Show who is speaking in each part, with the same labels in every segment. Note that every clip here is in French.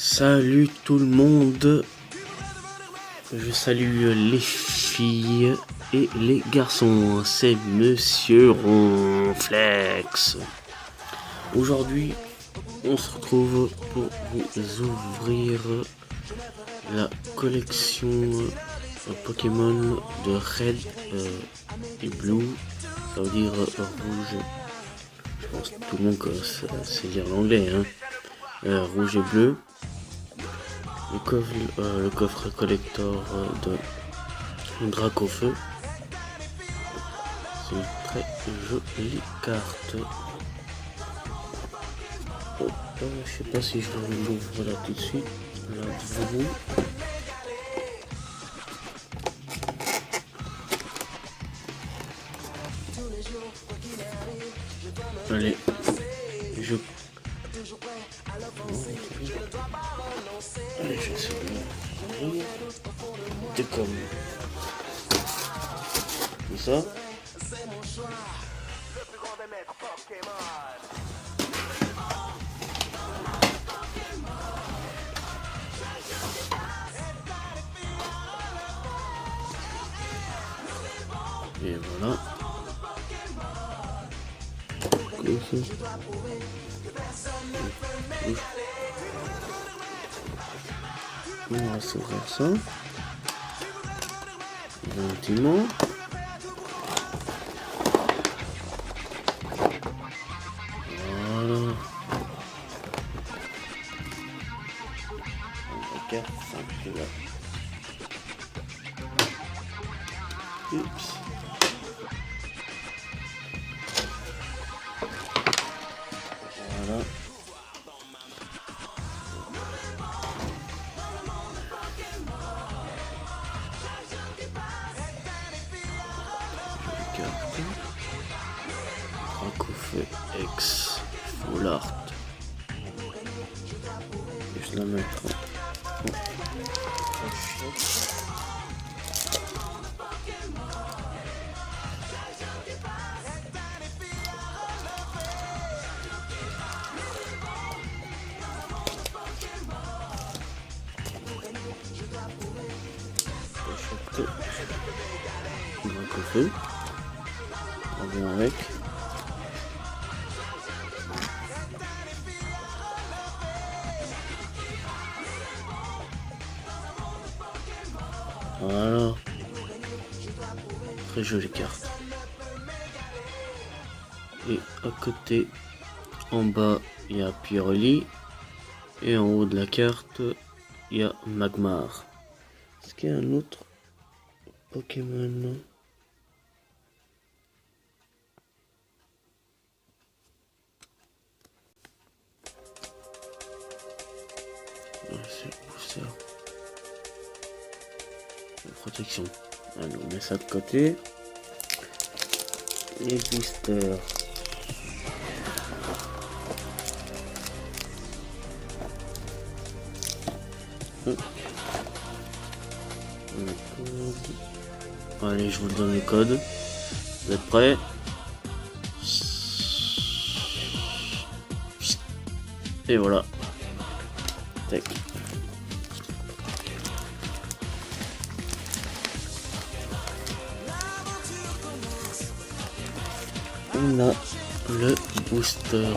Speaker 1: Salut tout le monde, je salue les filles et les garçons, c'est Monsieur Ronflex. Aujourd'hui, on se retrouve pour vous ouvrir la collection Pokémon de Red et Blue, ça veut dire rouge. Je pense que tout le monde sait lire l'anglais, hein. Rouge et bleu. Le coffre collector de Dracofeu. C'est une très jolie carte. Je sais pas si je l'ouvre là tout de suite. Là devant vous. Allez, Allez, je sais pas. C'est comme ça. Et voilà. On va s'ouvrir ça gentiment. Voilà. La carte simple là. Oups. Voilà. Carte. Dracofeu X Full Art. Je la mettre Dracofeu. On vient avec. Voilà. Très jolie carte. Et à côté, en bas, il y a Purely. Et en haut de la carte, il y a Magmar. Est-ce qu'il y a un autre Pokémon? C'est booster. Protection. Alors on met ça de côté. Les boosters. Le code. Allez, je vous donne le code. Vous êtes prêts? Et voilà. Tac. On a le booster.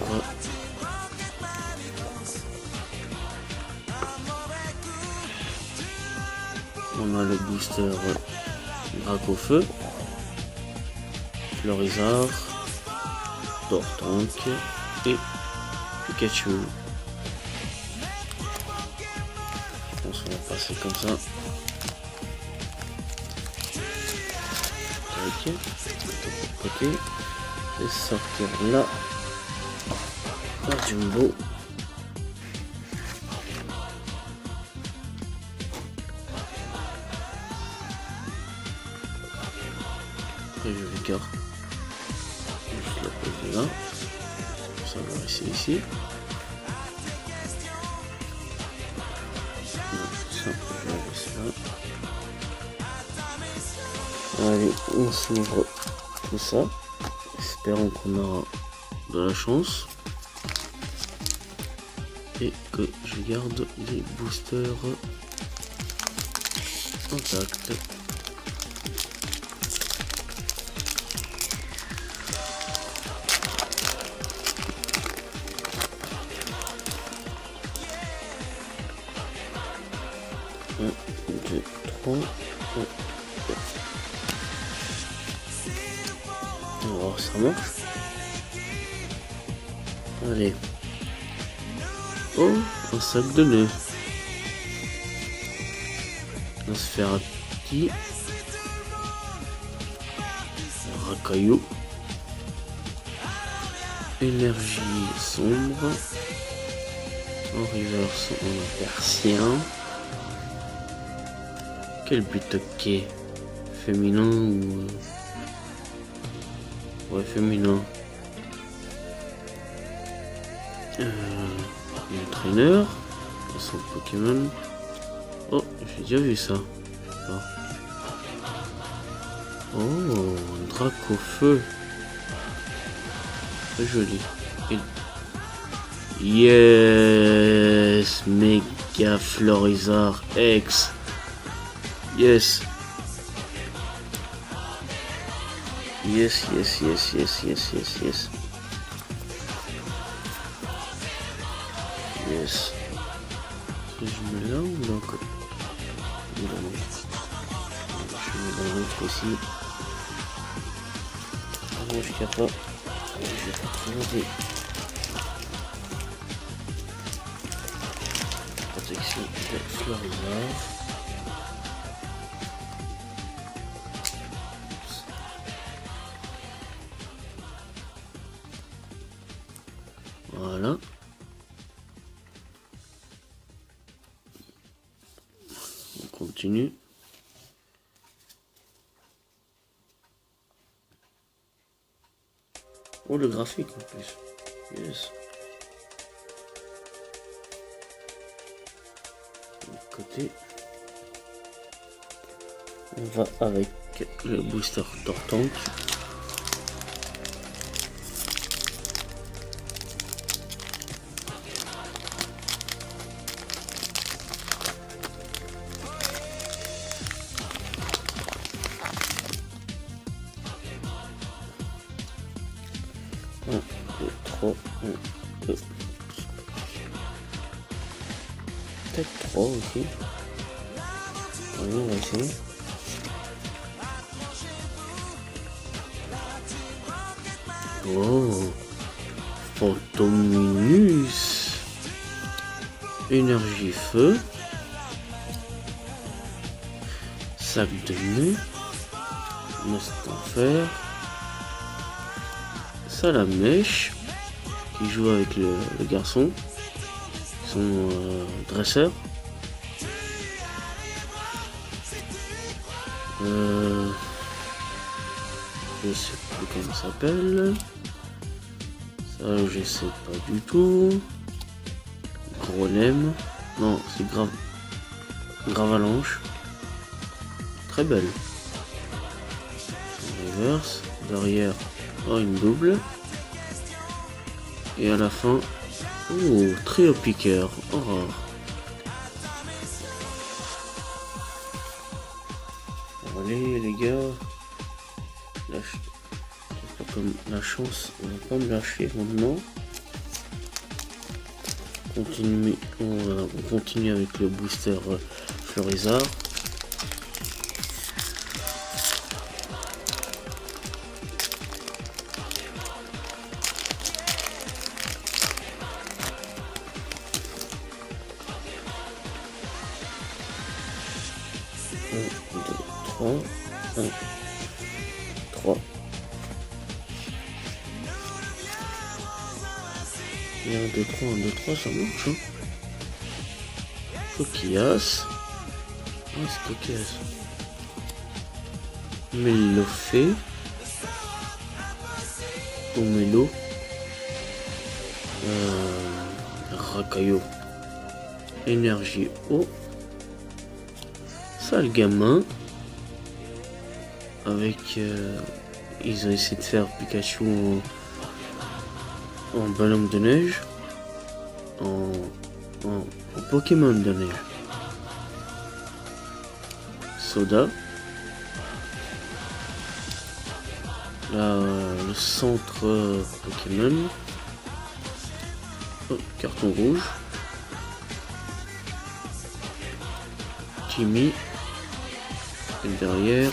Speaker 1: On a le booster Dracofeu, Florizard, Tortank et Pikachu. Je pense qu'on va passer comme ça. Ok. De côté. Et sortir là. La Jumbo. Très jolie carte. Je la pose là. Ça va rester ici. Ça, je la laisse là. Allez, on s'ouvre tout ça. Espérons qu'on aura de la chance. et que je garde les boosters intacts. Un, deux, trois. On va voir si ça marche. Allez. Oh, un sac de nœuds. Un Sferati. Un racaillou. Énergie sombre. En reverse, on a persien. Quel but ok. Féminin ou... Ouais, féminin. Entraîneur. Son Pokémon. Oh, j'ai déjà vu ça. Oh, un Draco feu. Très joli. Yes, Mega Florizard X. Yes. Yes, yes, yes, yes, yes, yes, yes. Yes. Je mets là ou là encore? Je mets dans l'autre aussi. Avant, je ne pas. Je vais regarder. Protection de Florizard. Voilà. On continue. Oh, le graphique en plus. Yes. De côté. On va avec le booster Tortank. Un, deux, trois, un, deux. Peut-être trois aussi. Allez, on va essayer. Oh, Phantominus. Énergie feu. Sac de nœuds. Must en fer. Salamèche qui joue avec le garçon, son dresseur. Je sais plus comment ça s'appelle. Ça je sais pas du tout. Grolem. Non, c'est Gravalanche. Très belle. Reverse. Derrière. Oh, une double. Et à la fin, oh, trio piqueur. Oh. Allez les gars, comme la chance, on va pas me lâcher maintenant. On continue avec le booster Florizard. Un, 3. Et 1, 2, 3, 1, 2, 3, ça marche. Hein. Coquillasse. Ah, c'est coquillasse. Mélofé. Ou Mélo. Racaillou. Énergie eau. Sale gamin. Avec ils ont essayé de faire Pikachu en ballon de neige, en en Pokémon de neige. Soda. Là, le centre Pokémon. Oh, carton rouge. Timmy. Et derrière,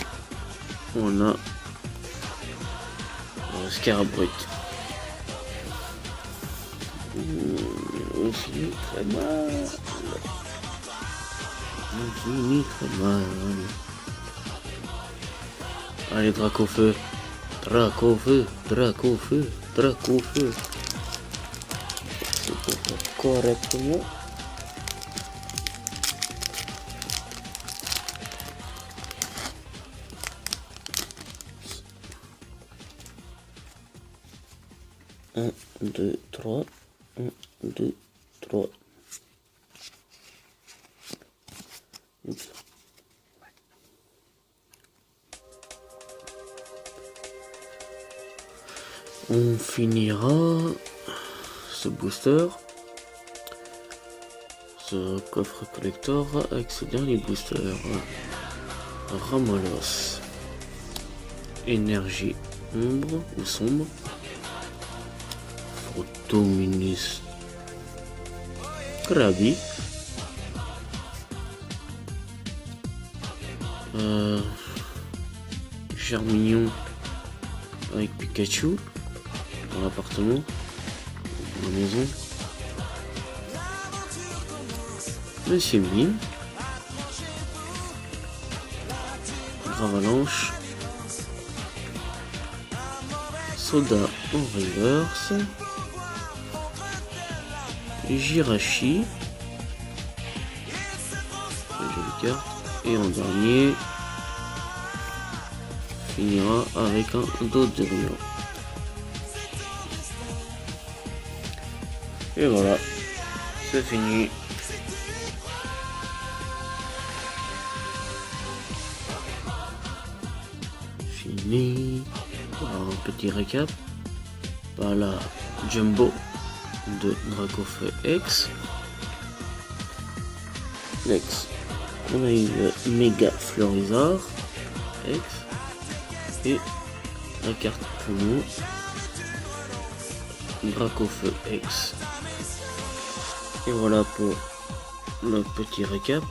Speaker 1: on a Scarabrit. On finit très mal. On finit très mal. Allez, Dracofeu. Dracofeu, Dracofeu, Dracofeu. C'est pour faire correctement. Un, deux, trois. 1, 2, 3. Oups. On finira ce booster, ce coffre collector avec ce dernier booster. Ramolos. Énergie ombre ou sombre. Photominus Krabi. Charmignon avec Pikachu dans l'appartement, dans la maison. Monsieur Mime. Gravalanche. Soda en reverse. Jirachi. Jolie carte. Et en dernier, finira avec un Dodrio. Et voilà, c'est fini. Fini. Alors, un petit récap. Par la Jumbo de Dracofeu X. Next, on a eu le Méga Florizard X et la carte promo Dracofeu X. Et voilà pour le petit récap.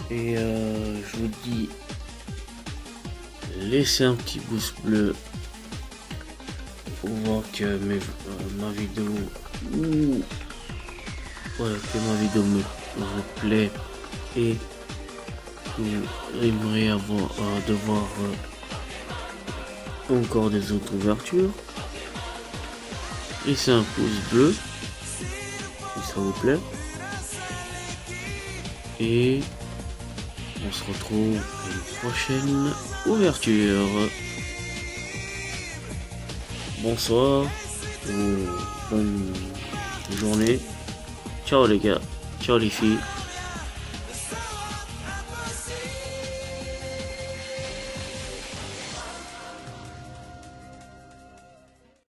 Speaker 1: Et je vous dis, laissez un petit pouce bleu pour voir que ma vidéo me plaît et vous aimeriez de voir encore des autres ouvertures. Laissez un pouce bleu si ça vous plaît. Et on se retrouve à une prochaine ouverture. Bonsoir ou bonne journée. Ciao les gars, ciao les filles.